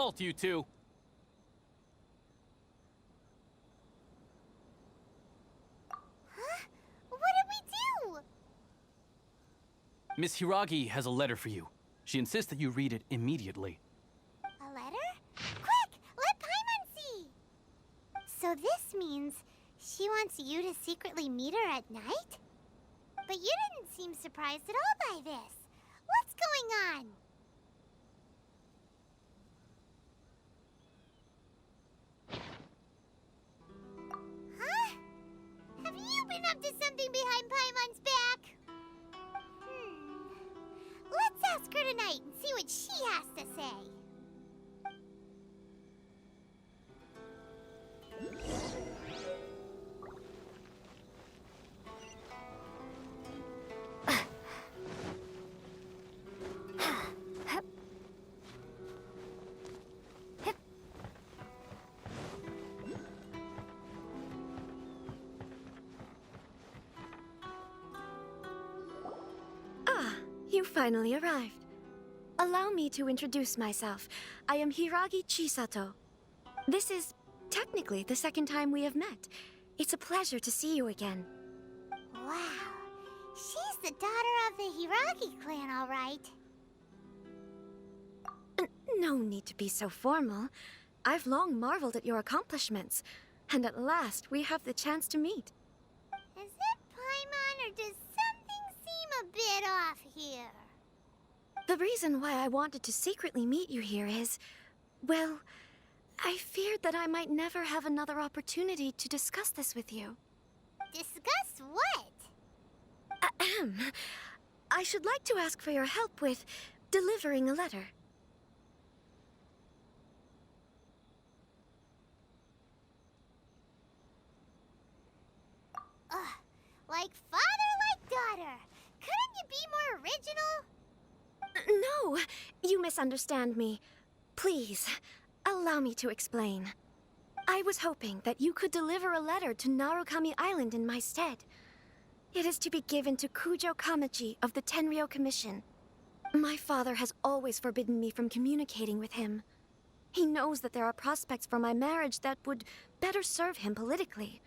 halt, you two! Huh? What did we do? Miss Hiragi has a letter for you. She insists that you read it immediately. A letter? Quick! Let Paimon see! So this means she wants you to secretly meet her at night? But you didn't seem surprised at all by this. What's going on? Huh? Have you been up to something behind Paimon's back? Let's ask her tonight and see what she has to say. You finally arrived. Allow me to introduce myself. I am Hiragi Chisato. This is technically the second time we have met. It's a pleasure to see you again. Wow. She's the daughter of the Hiragi clan, all right. No need to be so formal. I've long marveled at your accomplishments. And at last, we have the chance to meet. Is it Paimon, or does something seem a bit off here? The reason why I wanted to secretly meet you here is, well, I feared that I might never have another opportunity to discuss this with you. Discuss what? Ahem. I should like to ask for your help with delivering a letter. Like father, like daughter. Couldn't you be more original? No, you misunderstand me. Please, allow me to explain. I was hoping that you could deliver a letter to Narukami Island in my stead. It is to be given to Kujo Kamachi of the Tenryou Commission. My father has always forbidden me from communicating with him. He knows that there are prospects for my marriage that would better serve him politically.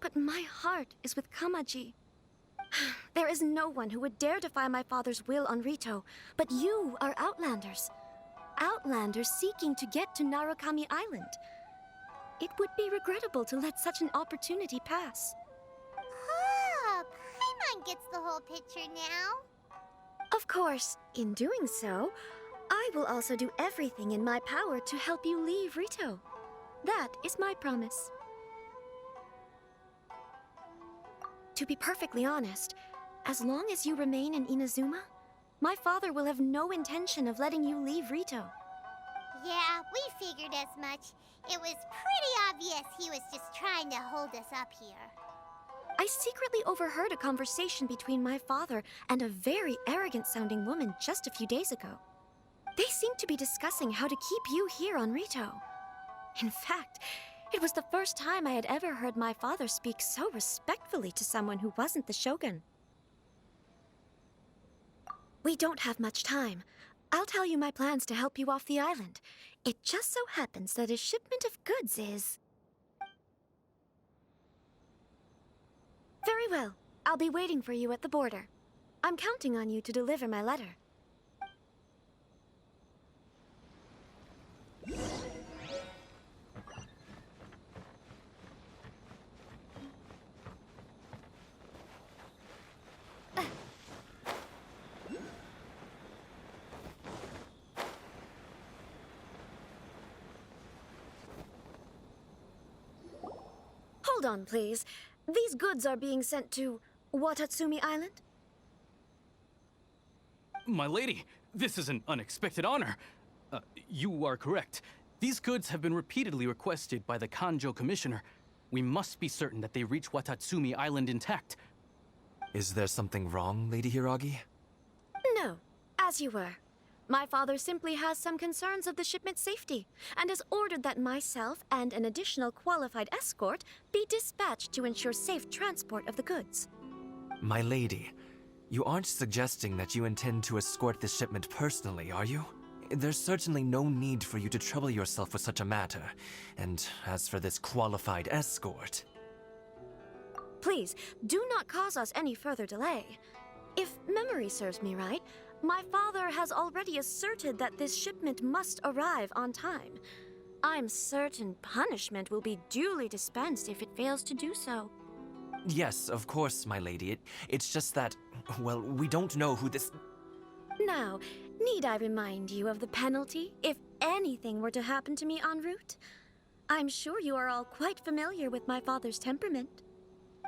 But my heart is with Kamaji. There is no one who would dare defy my father's will on Rito, but you are Outlanders. Outlanders seeking to get to Narukami Island. It would be regrettable to let such an opportunity pass. Oh, Paimon gets the whole picture now. Of course, in doing so, I will also do everything in my power to help you leave Rito. That is my promise. To be perfectly honest, as long as you remain in Inazuma, my father will have no intention of letting you leave Rito. Yeah, we figured as much. It was pretty obvious he was just trying to hold us up here. I secretly overheard a conversation between my father and a very arrogant-sounding woman just a few days ago. They seemed to be discussing how to keep you here on Rito. In fact, it was the first time I had ever heard my father speak so respectfully to someone who wasn't the Shogun. We don't have much time. I'll tell you my plans to help you off the island. It just so happens that a shipment of goods is... Very well. I'll be waiting for you at the border. I'm counting on you to deliver my letter. Hold on, please. These goods are being sent to Watatsumi Island? My lady, this is an unexpected honor. You are correct. These goods have been repeatedly requested by the Kanjo Commissioner. We must be certain that they reach Watatsumi Island intact. Is there something wrong, Lady Hiragi? No, as you were. My father simply has some concerns of the shipment's safety, and has ordered that myself and an additional qualified escort be dispatched to ensure safe transport of the goods. My lady, you aren't suggesting that you intend to escort this shipment personally, are you? There's certainly no need for you to trouble yourself with such a matter. And as for this qualified escort... Please, do not cause us any further delay. If memory serves me right, my father has already asserted that this shipment must arrive on time. I'm certain punishment will be duly dispensed if it fails to do so. Yes, of course, my lady. It's just that, well, we don't know who this... Now, need I remind you of the penalty if anything were to happen to me en route? I'm sure you are all quite familiar with my father's temperament.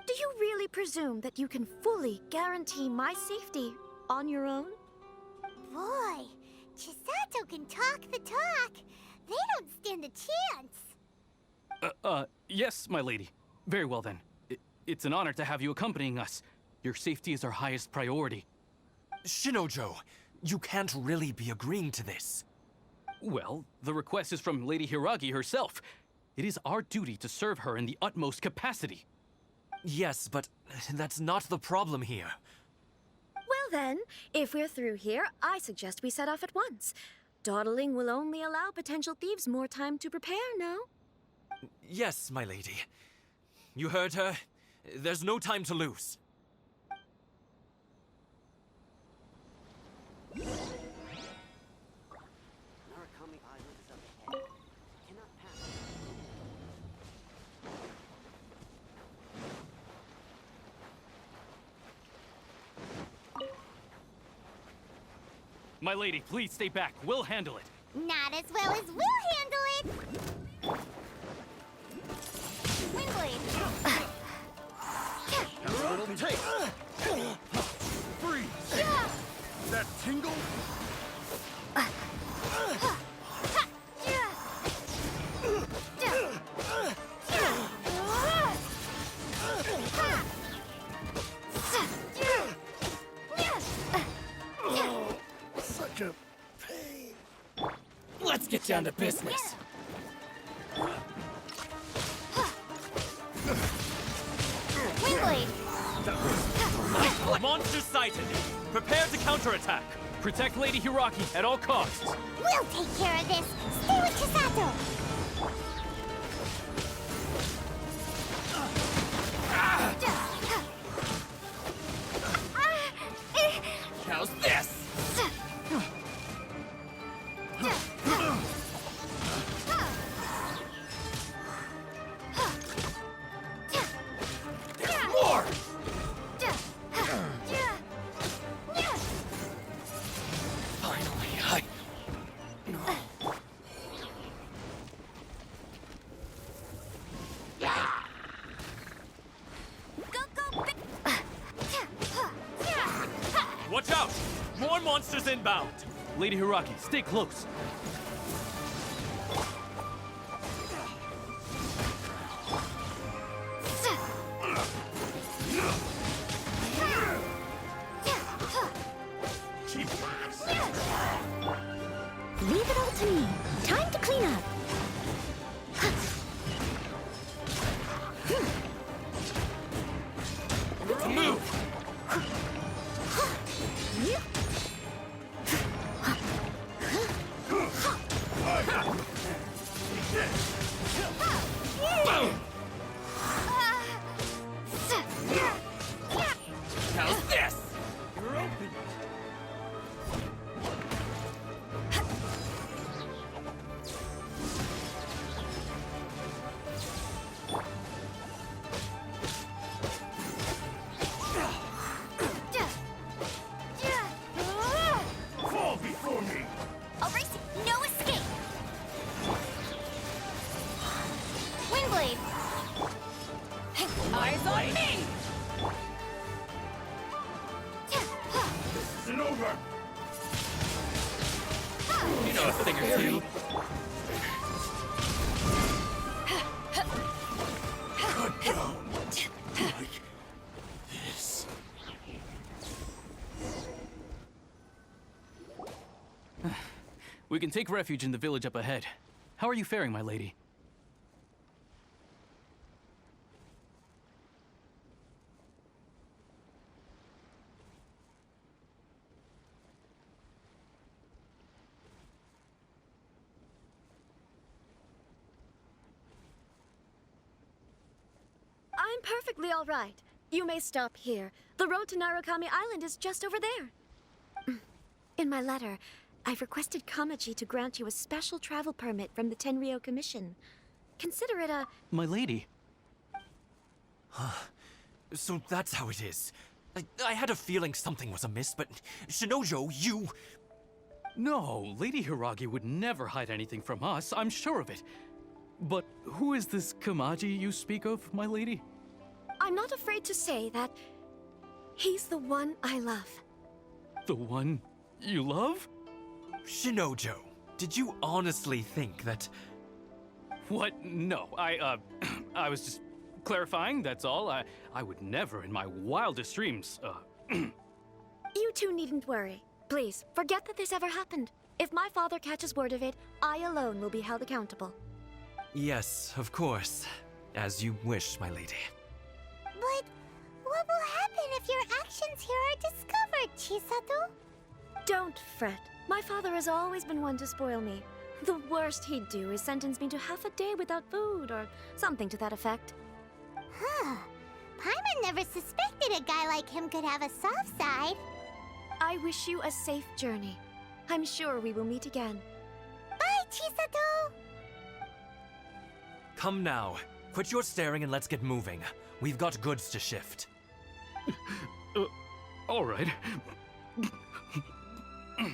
Do you really presume that you can fully guarantee my safety on your own? Boy, Chisato can talk the talk. They don't stand a chance. Yes, my lady. Very well then. It's an honor to have you accompanying us. Your safety is our highest priority. Shinojo, you can't really be agreeing to this. Well, the request is from Lady Hiragi herself. It is our duty to serve her in the utmost capacity. Yes, but that's not the problem here. Well then, if we're through here, I suggest we set off at once. Dawdling will only allow potential thieves more time to prepare, no? Yes, my lady. You heard her. There's no time to lose. Narukami Island is up ahead. Cannot pass. My lady, please stay back. We'll handle it. Not as well as we'll handle it. Windblade. Little taste. Freeze. That tingle? Such a pain. Let's get down to business. Windblade. Monster sighted. Prepare to counterattack. Protect Lady Hiragi at all costs. We'll take care of this. Stay with Chisato. How's this? More! Finally, Watch out! More monsters inbound! Lady Hiragi, stay close. Leave it all to me. Time to clean up. Move! Boom! How's this? You're open. Fall before me. Erasing. No escape. Windblade. Eyes on me! This isn't over. You know a thing or two. Cut down. Like this. We can take refuge in the village up ahead. How are you faring, my lady? I'm perfectly all right. You may stop here. The road to Narukami Island is just over there. In my letter, I've requested Kamaji to grant you a special travel permit from the Tenryou Commission. Consider it a... My lady. So that's how it is. I had a feeling something was amiss, but Shinojo, you... No, Lady Hiragi would never hide anything from us, I'm sure of it. But who is this Kamaji you speak of, my lady? I'm not afraid to say that he's the one I love. The one you love? Shinojo, did you honestly think that... What? No, I was just clarifying, that's all. I would never in my wildest dreams, You two needn't worry. Please, forget that this ever happened. If my father catches word of it, I alone will be held accountable. Yes, of course. As you wish, my lady. But what will happen if your actions here are discovered, Chisato? Don't fret. My father has always been one to spoil me. The worst he'd do is sentence me to half a day without food, or something to that effect. Huh. Paimon never suspected a guy like him could have a soft side. I wish you a safe journey. I'm sure we will meet again. Bye, Chisato! Come now. Quit your staring and let's get moving. We've got goods to shift. all right. Whew,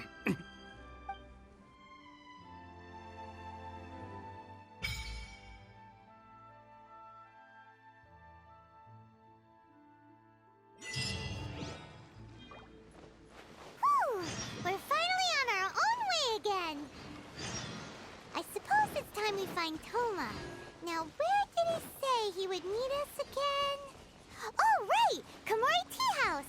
we're finally on our own way again. I suppose it's time we find Toma. Now, where did he say he would meet us again? Oh, right! Komori Tea House!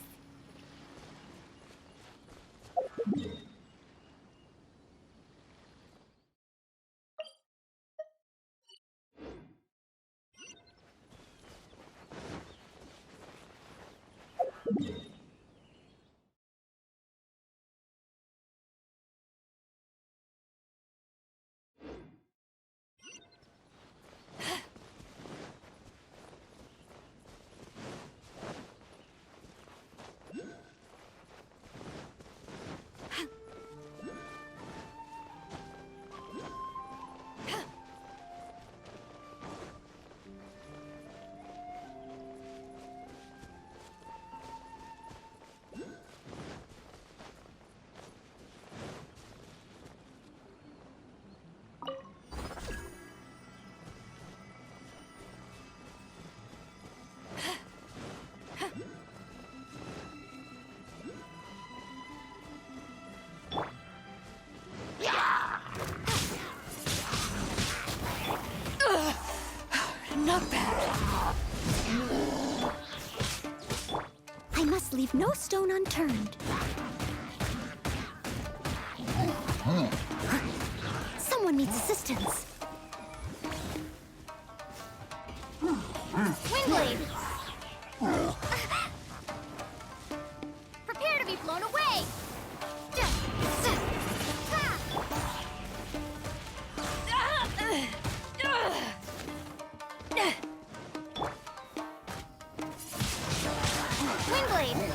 Not bad. I must leave no stone unturned. Someone needs assistance. Windblade! Prepare to be blown away! Windblade!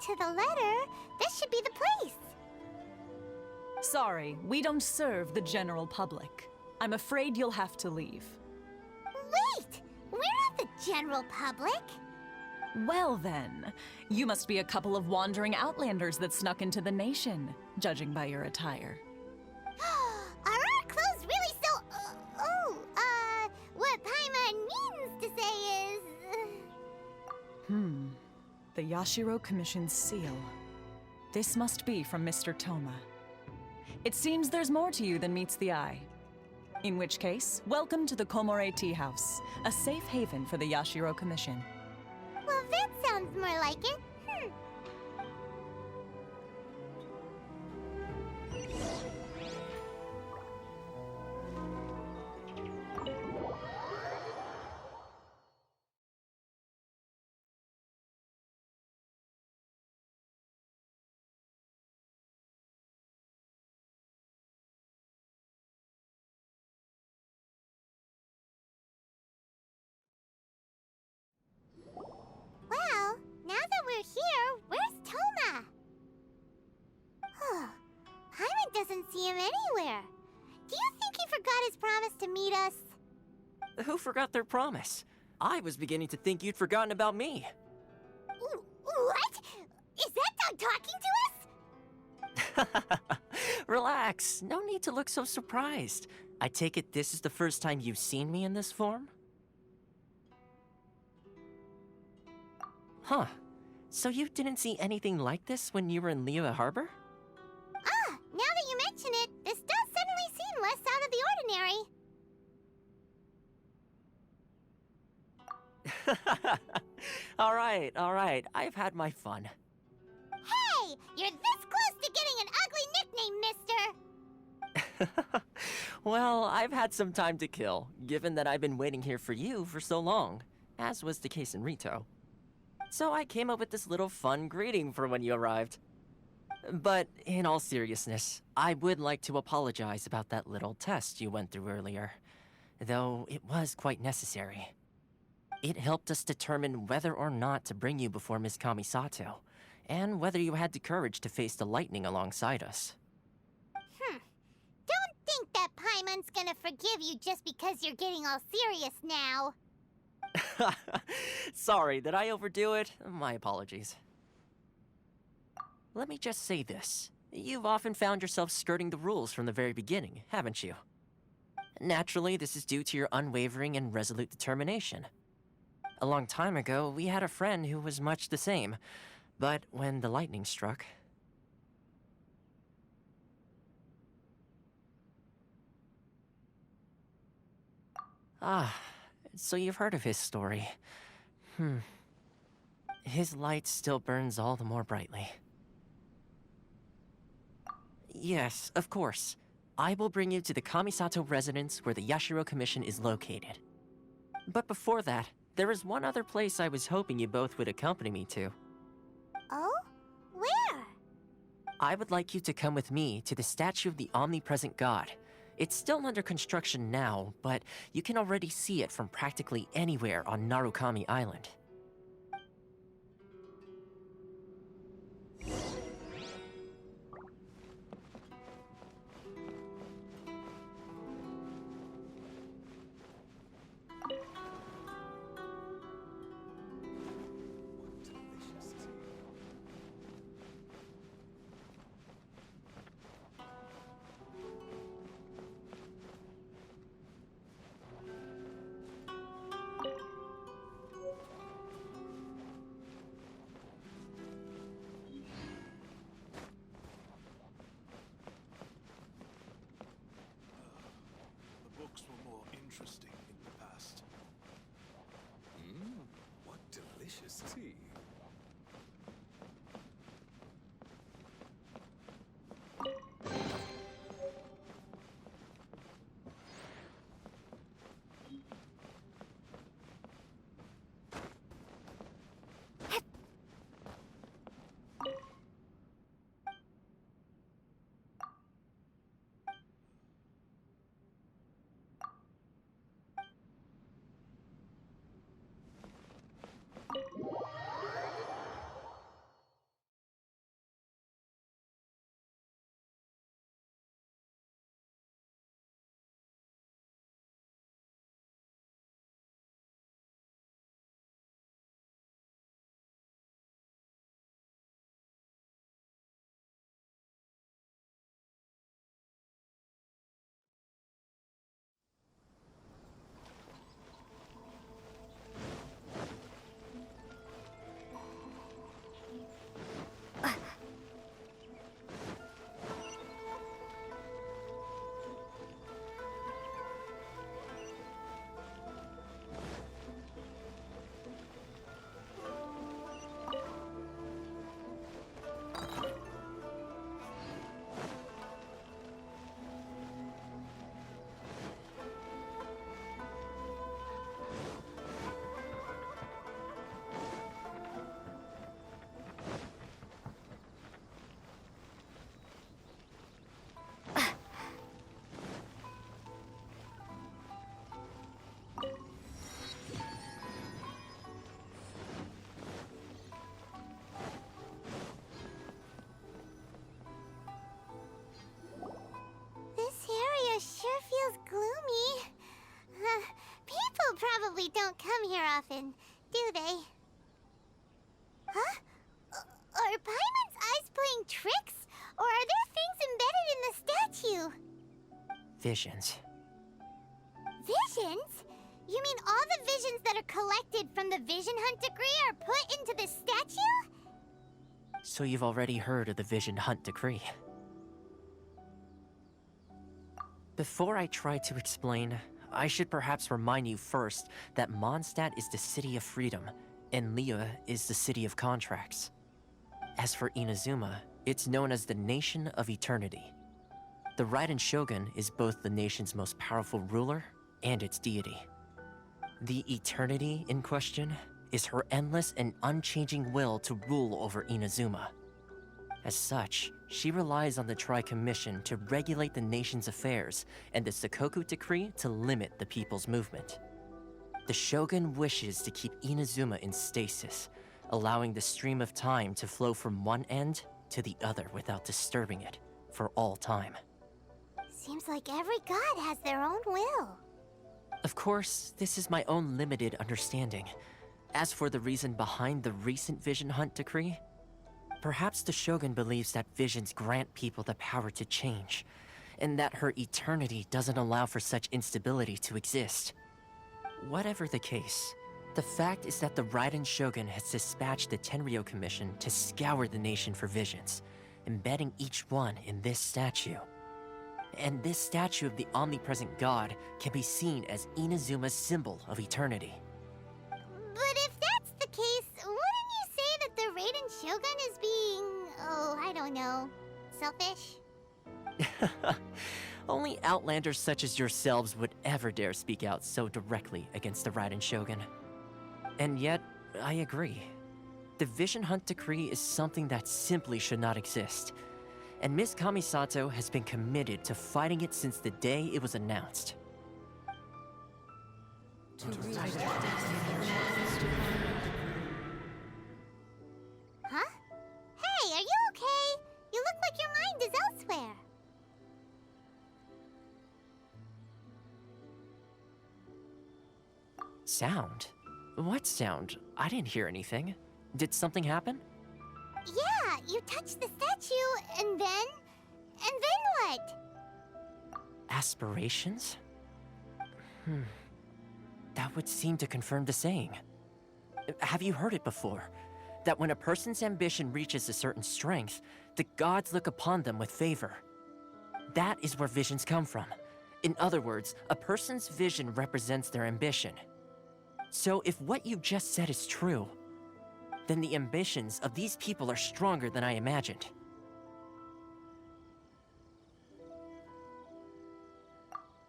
to the letter, this should be the place. Sorry, we don't serve the general public. I'm afraid you'll have to leave. Wait! We're not the general public. Well then, you must be a couple of wandering outlanders that snuck into the nation, judging by your attire. Are our clothes really so... what Paimon means to say is... The Yashiro Commission's seal. This must be from Mr. Toma. It seems there's more to you than meets the eye. In which case, welcome to the Komore Tea House, a safe haven for the Yashiro Commission. Well, that sounds more like it. Well, now that we're here, where's Toma? Paimon doesn't see him anywhere. Do you think he forgot his promise to meet us? Who forgot their promise? I was beginning to think you'd forgotten about me. What? Is that dog talking to us? Relax. No need to look so surprised. I take it this is the first time you've seen me in this form? Huh. So you didn't see anything like this when you were in Liyue Harbor? Now that you mention it, this does suddenly seem less out of the ordinary. All right. I've had my fun. Hey! You're this close to getting an ugly nickname, mister! Well, I've had some time to kill, given that I've been waiting here for you for so long, as was the case in Rito. So I came up with this little fun greeting for when you arrived. But in all seriousness, I would like to apologize about that little test you went through earlier, though it was quite necessary. It helped us determine whether or not to bring you before Miss Kamisato, and whether you had the courage to face the lightning alongside us. Don't think that Paimon's gonna forgive you just because you're getting all serious now. Sorry, did I overdo it? My apologies. Let me just say this. You've often found yourself skirting the rules from the very beginning, haven't you? Naturally, this is due to your unwavering and resolute determination. A long time ago, we had a friend who was much the same, but when the lightning struck... So you've heard of his story. His light still burns all the more brightly. Yes, of course. I will bring you to the Kamisato residence where the Yashiro Commission is located. But before that, there is one other place I was hoping you both would accompany me to. Oh? Where? I would like you to come with me to the statue of the omnipresent god. It's still under construction now, but you can already see it from practically anywhere on Narukami Island. The books were more interesting in the past. What delicious tea. here often, do they? Huh? Are Paimon's eyes playing tricks? Or are there things embedded in the statue? Visions. Visions? You mean all the visions that are collected from the Vision Hunt decree are put into this statue? So you've already heard of the Vision Hunt decree. Before I try to explain, I should perhaps remind you first that Mondstadt is the city of freedom, and Liyue is the city of contracts. As for Inazuma, it's known as the Nation of Eternity. The Raiden Shogun is both the nation's most powerful ruler and its deity. The Eternity in question is her endless and unchanging will to rule over Inazuma. As such, she relies on the Tri-Commission to regulate the nation's affairs and the Sakoku Decree to limit the people's movement. The Shogun wishes to keep Inazuma in stasis, allowing the stream of time to flow from one end to the other without disturbing it for all time. Seems like every god has their own will. Of course, this is my own limited understanding. As for the reason behind the recent Vision Hunt decree, perhaps the Shogun believes that visions grant people the power to change, and that her eternity doesn't allow for such instability to exist. Whatever the case, the fact is that the Raiden Shogun has dispatched the Tenryou Commission to scour the nation for visions, embedding each one in this statue. And this statue of the omnipresent god can be seen as Inazuma's symbol of eternity. But if that's the case, wouldn't you say that the Raiden Shogun is being, I don't know, selfish? Only outlanders such as yourselves would ever dare speak out so directly against the Raiden Shogun. And yet, I agree. The Vision Hunt decree is something that simply should not exist. And Miss Kamisato has been committed to fighting it since the day it was announced. Huh? Hey, are you okay? You look like your mind is elsewhere. Sound? What sound? I didn't hear anything. Did something happen? Yeah, you touched the statue, and then what? Aspirations? That would seem to confirm the saying. Have you heard it before? That when a person's ambition reaches a certain strength, the gods look upon them with favor. That is where visions come from. In other words, a person's vision represents their ambition. So if what you just said is true, then the ambitions of these people are stronger than I imagined.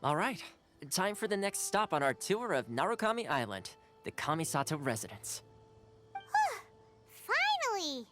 All right, time for the next stop on our tour of Narukami Island, the Kamisato residence. Finally!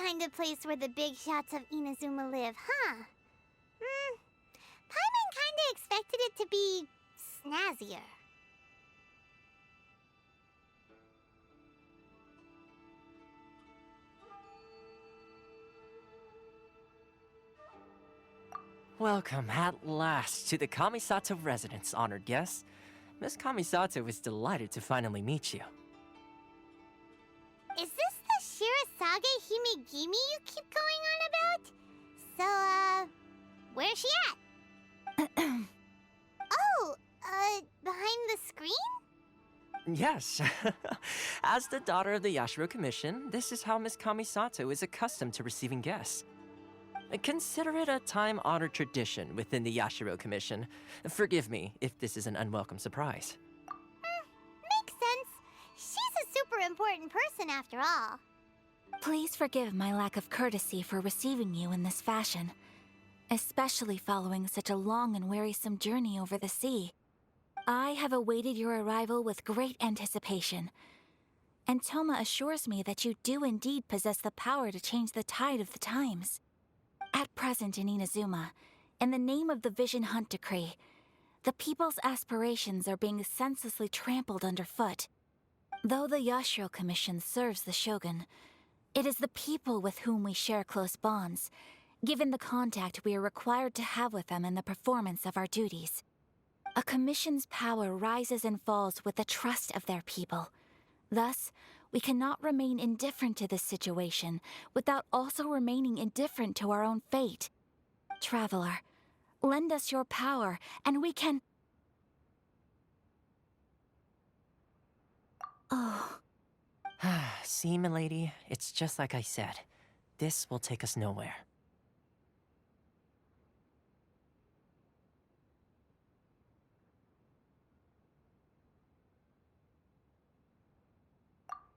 kind of place where the big shots of Inazuma live, huh? Paimon kinda expected it to be snazzier. Welcome at last to the Kamisato residence, honored guests. Miss Kamisato is delighted to finally meet you. Is this the Shirazage Himegimi you keep going on about? So, where's she at? Oh, behind the screen? Yes. As the daughter of the Yashiro Commission, this is how Miss Kamisato is accustomed to receiving guests. Consider it a time-honored tradition within the Yashiro Commission. Forgive me if this is an unwelcome surprise. Makes sense. She's a super important person after all. Please forgive my lack of courtesy for receiving you in this fashion, especially following such a long and wearisome journey over the sea. I have awaited your arrival with great anticipation, and Toma assures me that you do indeed possess the power to change the tide of the times. At present in Inazuma, in the name of the Vision Hunt Decree, the people's aspirations are being senselessly trampled underfoot. Though the Yashiro Commission serves the Shogun, it is the people with whom we share close bonds, given the contact we are required to have with them in the performance of our duties. A commission's power rises and falls with the trust of their people. Thus, we cannot remain indifferent to this situation without also remaining indifferent to our own fate. Traveler, lend us your power, and we can... Oh. See, milady, it's just like I said. This will take us nowhere.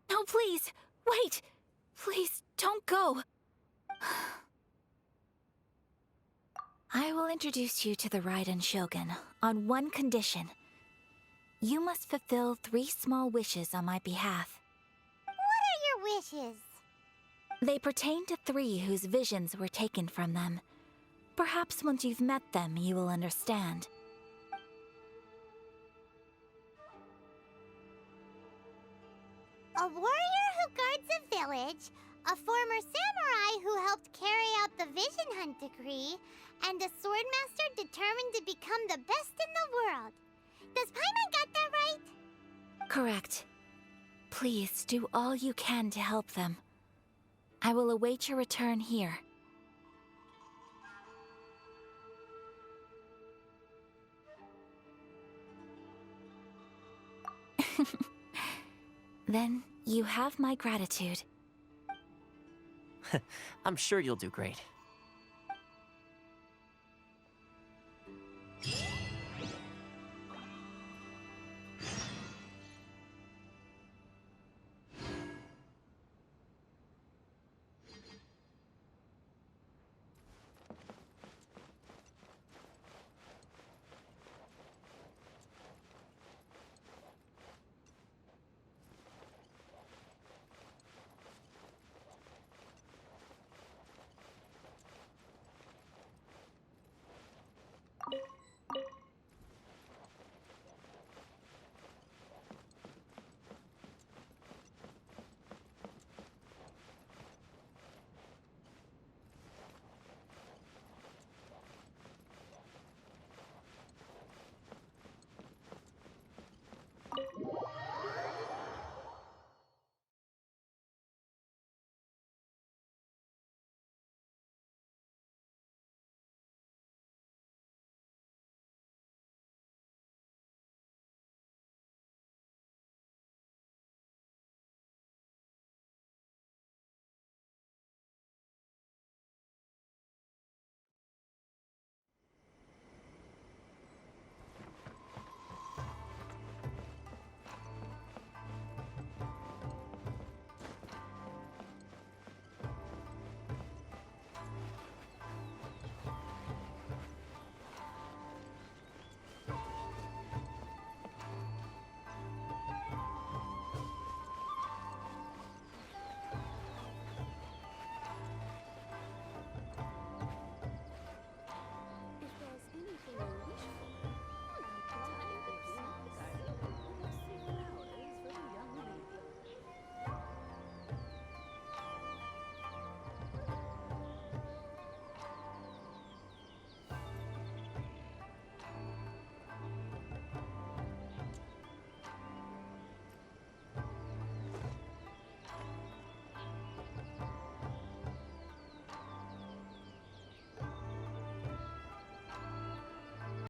No, please! Wait! Please, don't go! I will introduce you to the Raiden Shogun on one condition. You must fulfill 3 small wishes on my behalf. What are your wishes? They pertain to 3 whose visions were taken from them. Perhaps once you've met them, you will understand. A warrior who guards a village, a former samurai who helped carry out the Vision Hunt Decree, and a swordmaster determined to become the best in the world. Does Paimon got that right? Correct. Please do all you can to help them. I will await your return here. Then you have my gratitude. I'm sure you'll do great.